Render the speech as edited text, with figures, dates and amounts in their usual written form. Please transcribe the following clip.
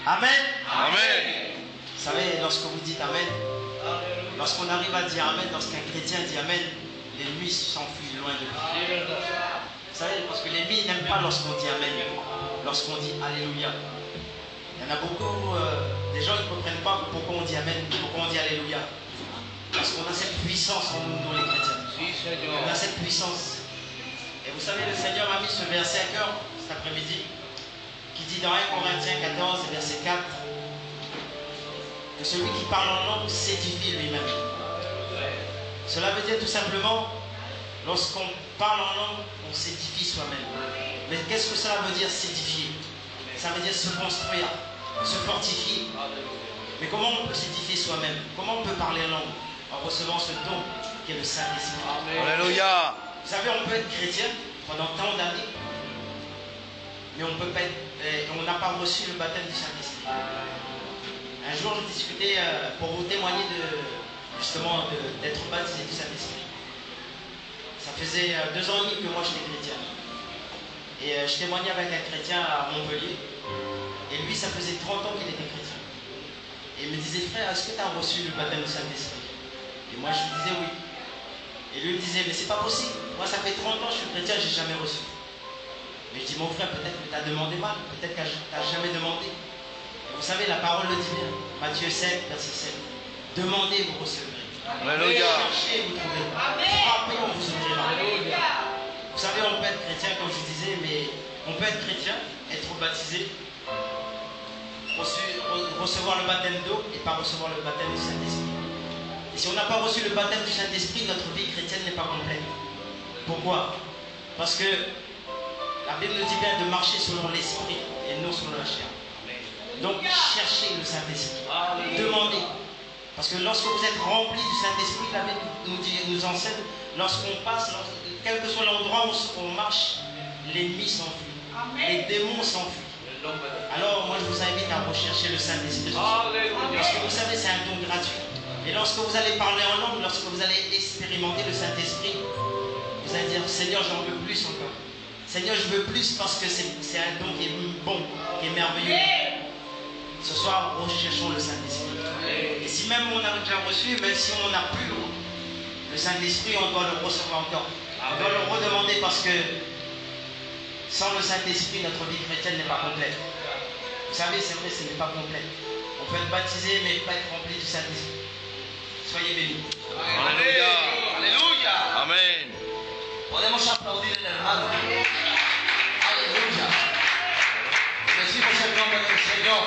Amen. Amen. Vous savez, lorsque vous dites Amen, lorsqu'on arrive à dire Amen, lorsqu'un chrétien dit Amen, l'ennemi s'enfuit loin de lui. Vous savez, parce que l'ennemi n'aime pas lorsqu'on dit Amen, lorsqu'on dit Alléluia. Il y en a beaucoup, des gens qui ne comprennent pas pourquoi on dit Amen, pourquoi on dit Alléluia. Parce qu'on a cette puissance en nous, les chrétiens. On a cette puissance. Et vous savez, le Seigneur m'a mis ce verset à cœur cet après-midi, qui dit dans 1 Corinthiens 14, verset 4, que celui qui parle en langue s'édifie lui-même. Cela veut dire tout simplement, lorsqu'on parle en langue, on s'édifie soi-même. Mais qu'est-ce que cela veut dire s'édifier? Ça veut dire se construire, se fortifier. Mais comment on peut s'édifier soi-même? Comment on peut parler en langue? En recevant ce don qui est le Saint-Esprit. Alléluia. Vous savez, on peut être chrétien pendant tant d'années, mais on peut pas être, on n'a pas reçu le baptême du Saint-Esprit. Un jour, je discutais pour vous témoigner justement d'être baptisé du Saint-Esprit. Ça faisait 2 ans et demi que moi j'étais chrétien. Et je témoignais avec un chrétien à Montpellier. Et lui, ça faisait 30 ans qu'il était chrétien. Et il me disait, frère, est-ce que tu as reçu le baptême du Saint-Esprit? Et moi, je lui disais oui. Et lui me disait, mais c'est pas possible. Moi, ça fait 30 ans que je suis chrétien, je n'ai jamais reçu. Mais je dis, mon frère, peut-être que tu as demandé mal, peut-être que tu n'as jamais demandé. Et vous savez, la parole le dit bien. Matthieu 7, verset 7. Demandez, vous recevrez. Alléluia. Cherchez, vous trouverez. Frappez, on vous ouvrira. Vous savez, on peut être chrétien, comme je disais, mais on peut être chrétien, être baptisé, recevoir le baptême d'eau et pas recevoir le baptême du Saint-Esprit. Et si on n'a pas reçu le baptême du Saint-Esprit, notre vie chrétienne n'est pas complète. Pourquoi? Parce que la Bible nous dit bien de marcher selon l'esprit et non selon la chair. Donc cherchez le Saint-Esprit. Demandez. Parce que lorsque vous êtes rempli du Saint-Esprit, la Bible nous enseigne, lorsqu'on passe, quel que soit l'endroit où on marche, l'ennemi s'enfuit. Les démons s'enfuient. Alors moi je vous invite à rechercher le Saint-Esprit. Parce que vous savez, c'est un don gratuit. Et lorsque vous allez parler en langue, lorsque vous allez expérimenter le Saint-Esprit, vous allez dire, Seigneur, j'en veux plus encore. Seigneur, je veux plus parce que c'est un don qui est bon, qui est merveilleux. Ce soir, recherchons le Saint-Esprit. Et si même on a déjà reçu, même si on n'a plus le Saint-Esprit, on doit le recevoir encore. On doit le redemander parce que sans le Saint-Esprit, notre vie chrétienne n'est pas complète. Vous savez, c'est vrai, ce n'est pas complète. On peut être baptisé, mais pas être rempli du Saint-Esprit. Soyez bénis. Alléluia. Aleluya. Amen. Podemos aplaudir al hermano. Aleluya. Bendecimos el nombre del Señor.